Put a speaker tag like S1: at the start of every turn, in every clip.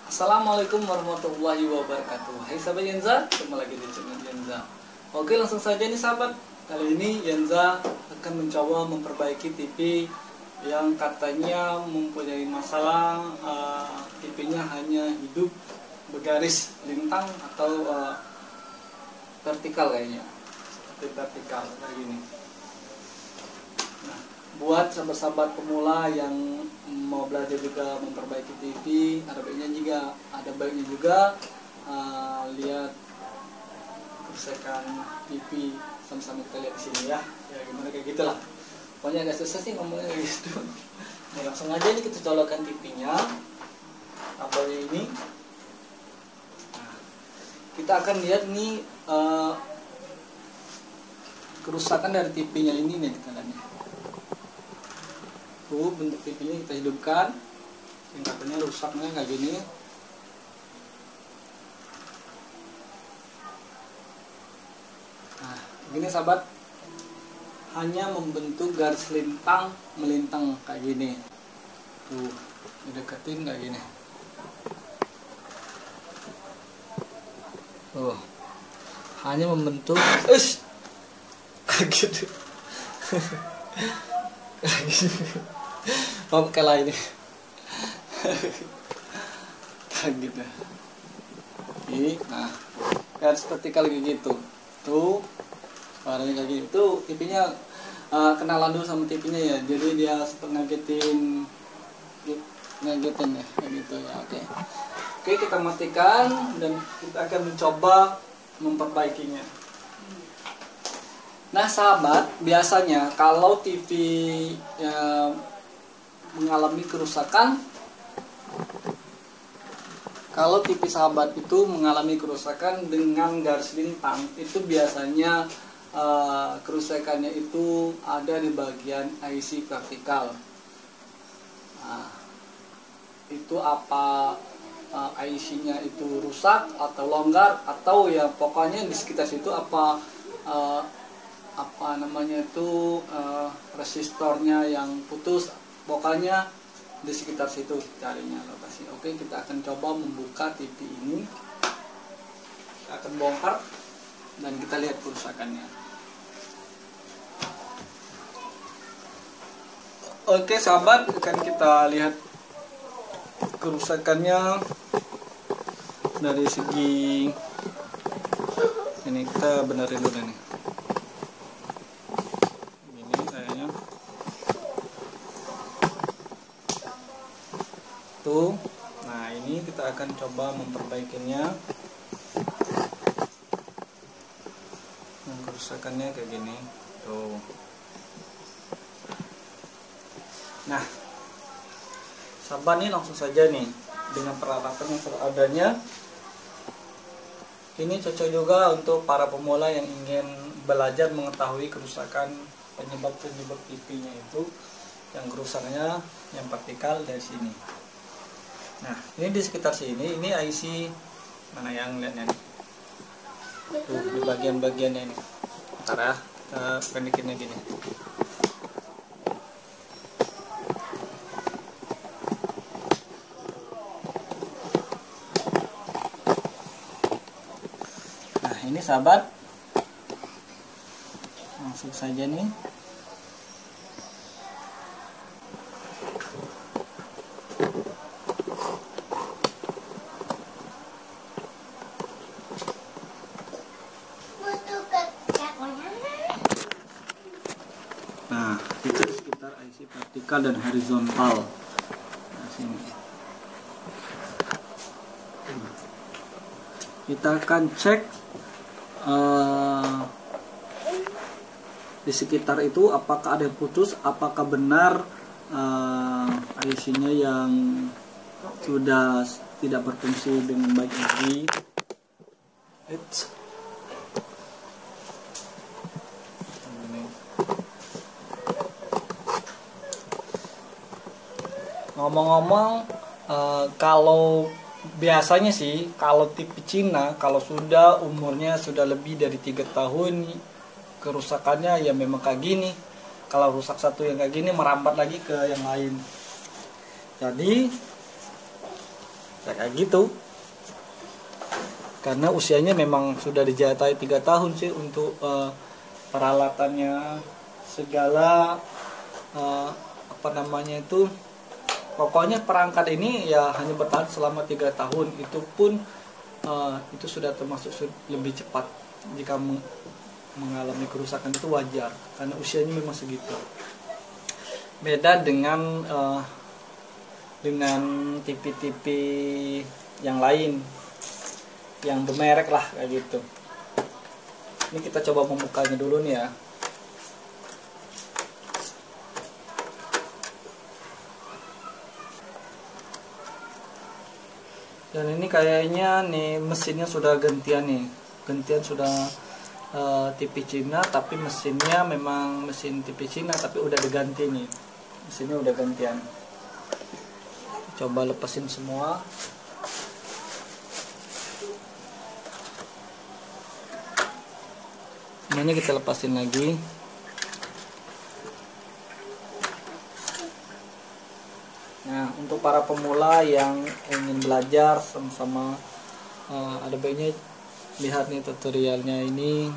S1: Assalamualaikum warahmatullahi wabarakatuh. Hai sahabat Yenza, ketemu lagi di channel Yenza. Oke, langsung saja nih sahabat. Kali ini Yenza akan mencoba memperbaiki TV yang katanya mempunyai masalah, TV-nya hanya hidup bergaris lintang atau vertikal kayaknya. Seperti vertikal kayak gini. Nah, buat sahabat-sahabat pemula yang mau belajar juga memperbaiki TV, ada baiknya juga lihat kerusakan TV sama-sama kita lihat di sini ya. Ya gimana kayak gitulah. Pokoknya agak susah sih ngomongnya kayak gitu. Nah, langsung aja nih kita colokkan TV-nya. Kabelnya ini. Nah, kita akan lihat nih kerusakan dari TV-nya ini nih kita lihat nih. Tuh bentuk TV-nya kita hidupkan, yang katanya rusaknya kayak gini. Nah, gini sahabat, hanya membentuk garis lintang melintang kayak gini. Tuh, dideketin kayak gini. Tuh, hanya membentuk, kayak gitu. Oke lah ini. Kayak gitu. Nah, garis vertikal kayak gitu. Tuh, suaranya kayak gitu. Tuh, TV-nya kenalan dulu sama TV-nya ya. Jadi dia sempat ngagetin ya, kayak gitu ya. Oke, kita matikan dan kita akan mencoba memperbaikinya. Nah sahabat, biasanya kalau TV mengalami kerusakan, kalau TV sahabat itu mengalami kerusakan dengan garis lintang, itu biasanya kerusakannya itu ada di bagian IC vertikal. Nah, itu apa IC-nya itu rusak atau longgar, atau ya pokoknya di sekitar situ apa namanya itu resistornya yang putus, pokoknya di sekitar situ carinya lokasi. Oke, kita akan coba membuka TV ini, kita akan bongkar dan kita lihat kerusakannya. Oke sahabat, akan kita lihat kerusakannya dari segi ini. Kita benerin dulu nih. Nah ini kita akan coba memperbaikinya. Kerusakannya kayak gini tuh. Nah sahabat nih, langsung saja nih dengan peralatan yang seadanya. Ini cocok juga untuk para pemula yang ingin belajar mengetahui kerusakan penyebab TV-nya itu, yang kerusakannya yang vertikal dari sini. Nah, ini di sekitar sini, ini IC mana yang lihatnya nih. Tuh, di bagian-bagiannya ini. Bentar ya, kita pendekinnya gini. Nah, ini sahabat. Langsung saja nih. Nah, itu sekitar IC vertikal dan horizontal. Nah, sini. Kita akan cek di sekitar itu apakah ada yang putus, apakah benar IC-nya yang sudah tidak berfungsi dengan baik lagi. Ngomong-ngomong, kalau biasanya sih kalau TV Cina, kalau sudah umurnya sudah lebih dari 3 tahun, kerusakannya ya memang kayak gini. Kalau rusak satu yang kayak gini, merambat lagi ke yang lain. Jadi kayak gitu. Karena usianya memang sudah dijatai 3 tahun sih untuk peralatannya segala apa namanya itu, pokoknya perangkat ini ya hanya bertahan selama 3 tahun. Itu pun itu sudah termasuk lebih cepat. Jika mengalami kerusakan itu wajar karena usianya memang segitu. Beda dengan TV-TV yang lain yang bermerek lah kayak gitu. Ini kita coba membukanya dulu nih ya. Dan ini kayaknya nih mesinnya sudah gantian nih. Gantian sudah TV Cina, tapi mesinnya memang mesin TV Cina tapi udah diganti nih. Mesinnya udah gantian. Coba lepasin semua. Ini kita lepasin lagi. Nah, untuk para pemula yang ingin belajar sama-sama, ada baiknya lihat nih tutorialnya ini.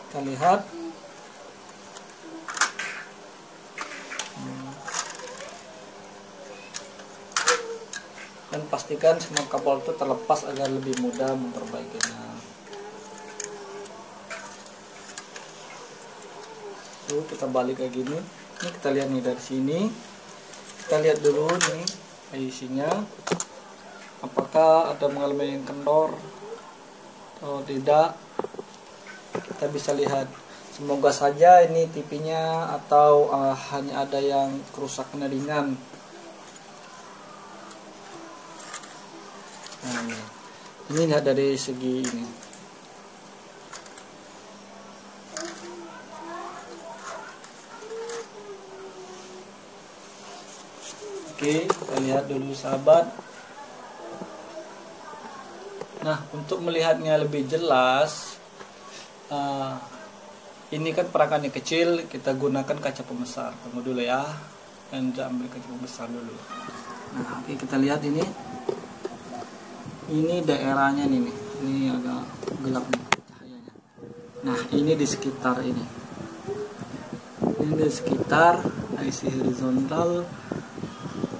S1: Kita lihat. Dan pastikan semua kabel itu terlepas agar lebih mudah memperbaikinya. Tuh, kita balik kayak gini. Ini kita lihat nih dari sini. Kita lihat dulu nih IC-nya. Apakah ada mengalami kendor atau tidak. Kita bisa lihat. Semoga saja ini TV-nya atau hanya ada yang kerusakan ringan. Nah, ini lihat dari segi ini. Oke, kita lihat dulu sahabat. Nah, untuk melihatnya lebih jelas, ini kan perangkatnya kecil, kita gunakan kaca pembesar. Tunggu dulu ya, dan ambil kaca pembesar dulu. Nah, oke, kita lihat ini. Ini daerahnya nih, ini agak gelap nih cahayanya. Nah, ini di sekitar ini. Ini di sekitar IC horizontal,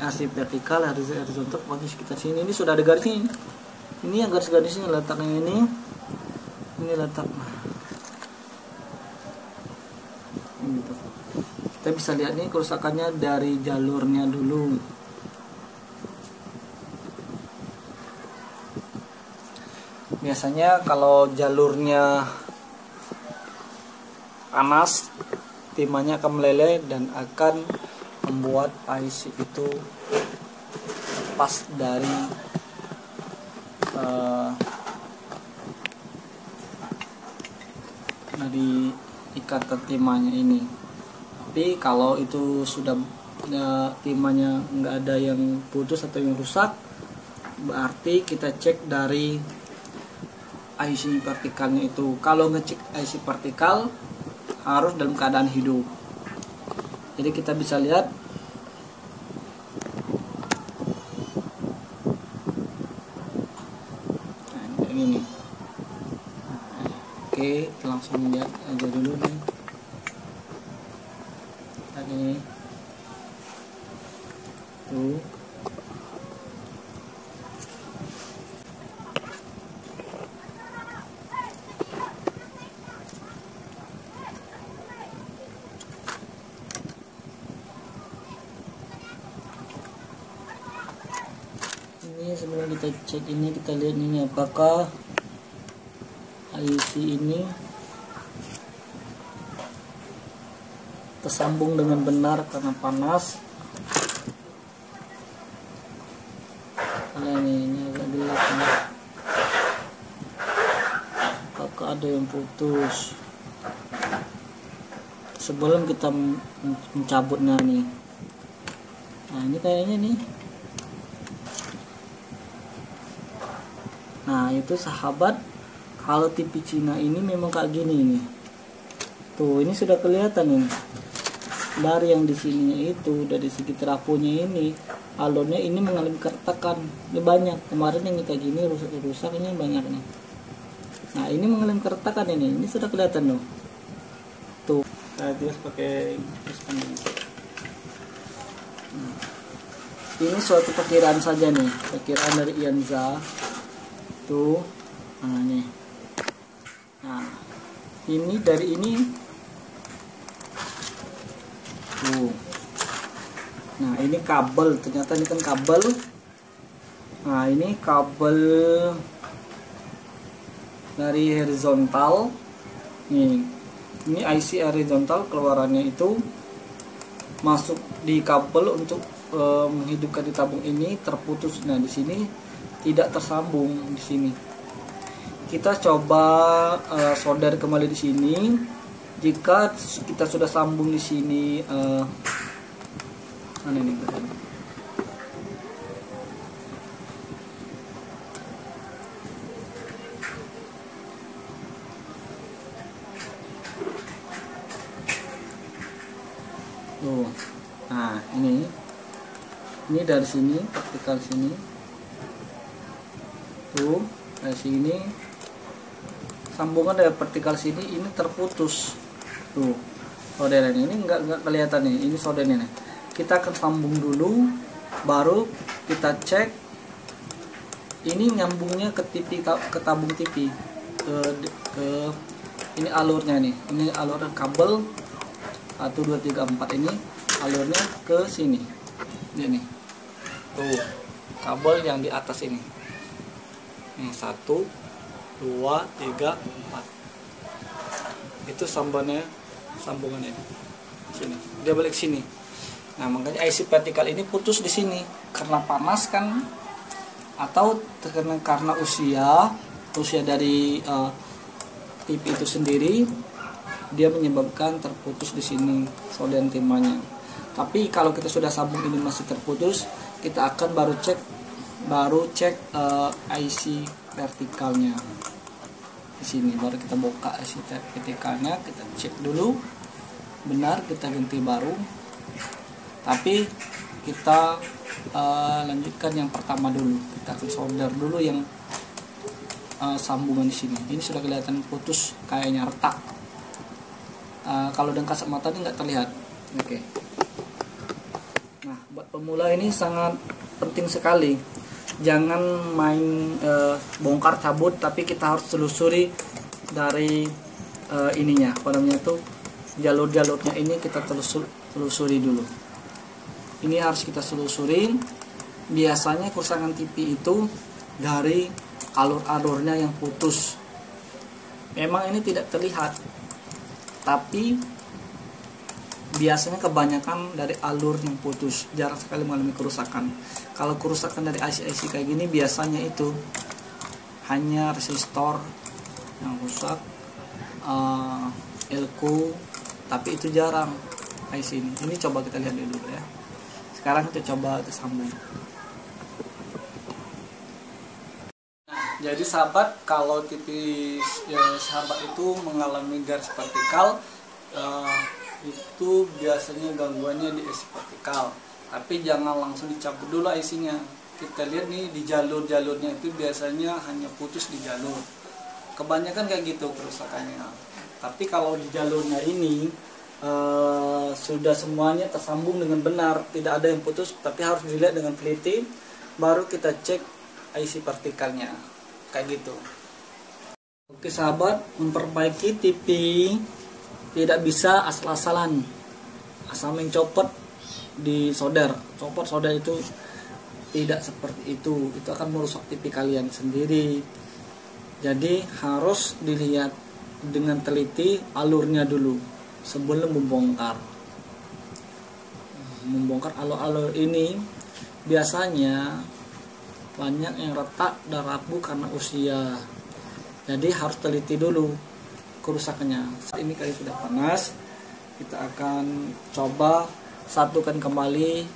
S1: IC vertikal, horizontal, pokoknya sekitar sini. Ini sudah ada garisnya. Ini yang garis-garisnya letaknya ini. Ini letaknya. Gitu. Kita bisa lihat nih kerusakannya dari jalurnya dulu. Biasanya kalau jalurnya panas, timahnya akan meleleh dan akan membuat IC itu lepas dari ikatan timahnya ini. Tapi kalau itu sudah timahnya nggak ada yang putus atau yang rusak, berarti kita cek dari IC vertikalnya itu. Kalau ngecek IC vertikal harus dalam keadaan hidup. Jadi kita bisa lihat kayak gini. Oke, kita langsung lihat aja dulu nih. Ini tuh. Ini sebelum kita cek ini, kita lihat ini apakah IC ini tersambung dengan benar karena panas. Nah, ini agak gelap nih. Apakah ada yang putus? sebelum kita mencabutnya nih. Nah ini kayaknya nih. Nah itu sahabat, kalau TV Cina ini memang kayak gini nih. Tuh ini sudah kelihatan nih. Dari yang di sininya itu, dari segi trafonya ini, alurnya ini mengalami keretakan. Ini banyak. Kemarin yang kayak gini rusak ini banyak nih. Nah ini mengalami keretakan ini. Ini sudah kelihatan loh. Tuh. Saya tulis pakai ini. Ini suatu perkiraan saja nih. Perkiraan dari Ianza. Tuh. Nah nih. Nah ini dari ini. Tuh. Nah ini kabel, ternyata ini kan kabel. Nah ini kabel dari horizontal. Nih, ini IC horizontal, keluarannya itu masuk di kabel untuk menghidupkan di tabung ini, terputus. Nah di sini tidak tersambung di sini. Kita coba solder kembali di sini. Jika kita sudah sambung di sini, mana ini? Tuh, nah ini dari sini, vertikal sini. Tuh, dari sini sambungan dari vertikal sini ini terputus. Tuh, solderan ini nggak kelihatan nih. Ini soldernya nih. Kita akan sambung dulu, baru kita cek. Ini nyambungnya ke TV, ke tabung TV, ke ini alurnya nih. Ini alur kabel 1 2 3 4 ini alurnya ke sini. Ini tuh kabel yang di atas ini. Nih 1 2 3 4. Itu sambungannya sini. Dia balik sini. Nah, makanya IC vertikal ini putus di sini karena panas kan, atau karena usia dari TV itu sendiri, dia menyebabkan terputus di sini solderan timahnya. Tapi kalau kita sudah sambung ini masih terputus, kita akan baru cek IC vertikalnya di sini. Baru kita buka IC vertikalnya, kita cek dulu benar, kita ganti baru. Tapi kita lanjutkan yang pertama dulu. Kita akan solder dulu yang sambungan di sini. Ini sudah kelihatan putus, kayaknya retak. Kalau dengan kasat mata ini nggak terlihat. Oke. Nah, buat pemula ini sangat penting sekali. Jangan main bongkar cabut, tapi kita harus telusuri dari ininya, apa namanya itu, jalur-jalurnya ini kita telusuri dulu. Ini harus kita selusuri. Biasanya kerusakan TV itu dari alur-alurnya yang putus. Memang ini tidak terlihat, tapi biasanya kebanyakan dari alur yang putus. Jarang sekali mengalami kerusakan. Kalau kerusakan dari IC-IC kayak gini biasanya itu hanya resistor yang rusak, elko, tapi itu jarang IC ini. Ini coba kita lihat dulu ya. Sekarang kita coba sambung. Jadi sahabat, kalau TV sahabat itu mengalami garis vertikal, itu biasanya gangguannya di IC vertikal. Tapi jangan langsung dicabut dulu IC-nya. Kita lihat nih di jalur-jalurnya itu biasanya hanya putus di jalur. Kebanyakan kayak gitu kerusakannya. Tapi kalau di jalurnya ini sudah semuanya tersambung dengan benar, tidak ada yang putus, tapi harus dilihat dengan teliti, baru kita cek IC vertikalnya kayak gitu. Oke sahabat, memperbaiki TV tidak bisa asal-asalan, asal mencopot di solder. Copot solder itu tidak seperti itu akan merusak TV kalian sendiri. Jadi harus dilihat dengan teliti alurnya dulu sebelum membongkar alur-alur ini. Biasanya banyak yang retak dan rapuh karena usia, jadi harus teliti dulu kerusakannya. Saat ini kali sudah panas, kita akan coba satukan kembali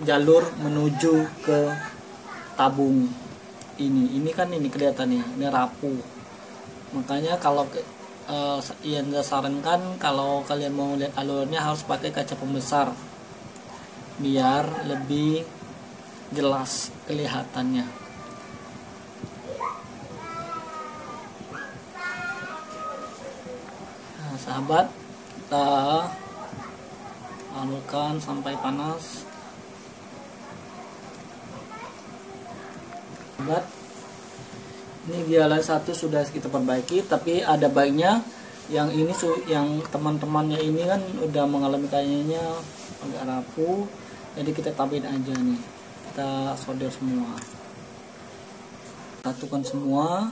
S1: jalur menuju ke tabung ini kan ini kelihatan nih, ini rapuh. Makanya kalau Ian sarankan kalau kalian mau lihat alurnya harus pakai kaca pembesar biar lebih jelas kelihatannya. Nah, sahabat, kita alurkan sampai panas. Ini dialan satu sudah kita perbaiki, tapi ada baiknya yang ini yang teman-temannya ini kan udah mengalami kayaknya agak rapuh, jadi kita tambahin aja nih, kita solder semua, satukan semua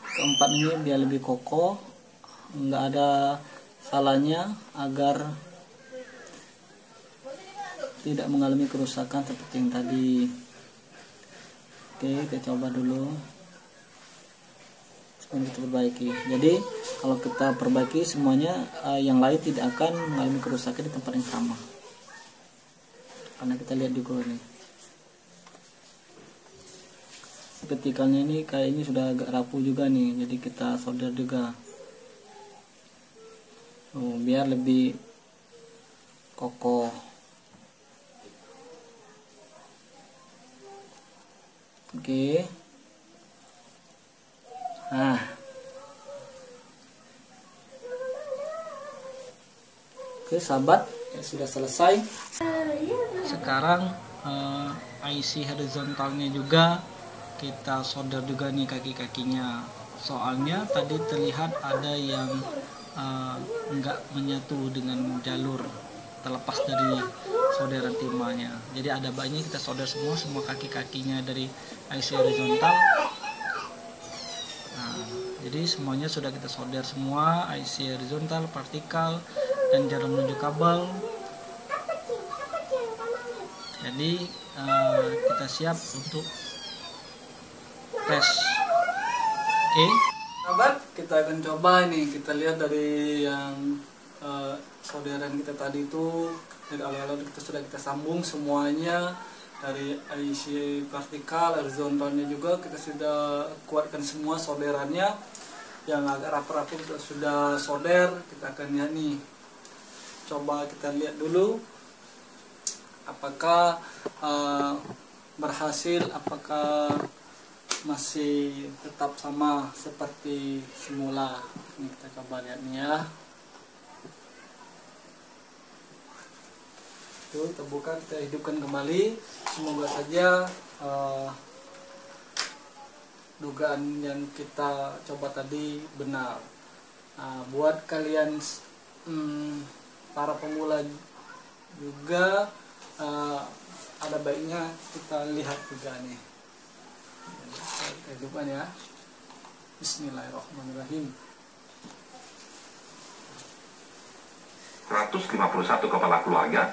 S1: keempat ini biar lebih kokoh, nggak ada salahnya agar tidak mengalami kerusakan seperti yang tadi. Oke, kita coba dulu sebelum kita perbaiki. Jadi kalau kita perbaiki semuanya, yang lain tidak akan mengalami kerusakan di tempat yang sama, karena kita lihat juga nih ketikannya ini kayaknya sudah agak rapuh juga nih, jadi kita solder juga biar lebih kokoh. Oke. Nah, oke sahabat, ya sudah selesai. Sekarang IC horizontalnya juga kita solder juga nih kaki-kakinya. Soalnya tadi terlihat ada yang enggak menyatu dengan jalur, terlepas dari solderan timahnya. Jadi ada baiknya kita solder semua kaki-kakinya dari IC horizontal. Nah, jadi semuanya sudah kita solder semua, IC horizontal, vertikal, dan jarum menuju kabel. Jadi kita siap untuk tes. Oke. Sahabat, kita akan coba ini. Kita lihat dari yang solderan kita tadi itu, dari awal-awal kita sambung semuanya, dari IC vertikal, horizontalnya juga kita sudah kuatkan semua solderannya. Yang agak rapuh-rapuh kita sudah solder. Kita akan lihat nih, coba kita lihat dulu apakah berhasil, apakah masih tetap sama seperti semula. Ini kita coba lihat nih ya. Kita buka, kita hidupkan kembali. Semoga saja dugaan yang kita coba tadi benar. Buat kalian para pemula juga, ada baiknya kita lihat juga nih. Kita hidupkan ya. Bismillahirrahmanirrahim.
S2: 151 kepala keluarga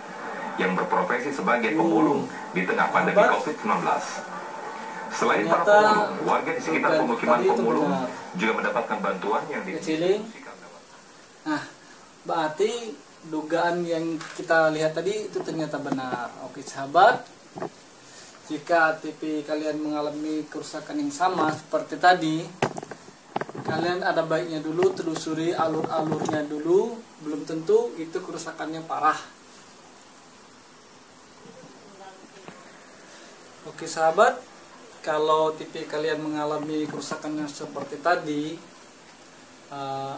S2: yang berprofesi sebagai pemulung di tengah pandemi COVID-19. Selain para pemulung, warga di sekitar pemukiman pemulung juga mendapatkan bantuan yang didistribusikan.
S1: Nah, berarti dugaan yang kita lihat tadi itu ternyata benar. Oke sahabat, jika TV kalian mengalami kerusakan yang sama seperti tadi, kalian ada baiknya dulu telusuri alur-alurnya dulu. Belum tentu itu kerusakannya parah. Oke sahabat, kalau TV kalian mengalami kerusakan yang seperti tadi,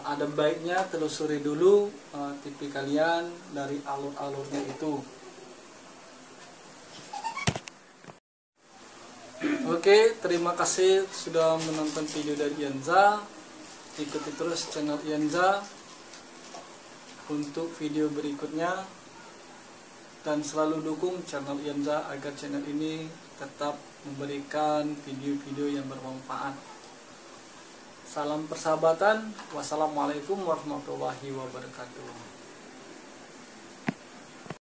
S1: ada baiknya telusuri dulu TV kalian dari alur-alurnya itu. Oke, terima kasih sudah menonton video dari Ianza. Ikuti terus channel Ianza untuk video berikutnya, dan selalu dukung channel Ianza agar channel ini tetap memberikan video-video yang bermanfaat. Salam persahabatan. Wassalamualaikum warahmatullahi wabarakatuh.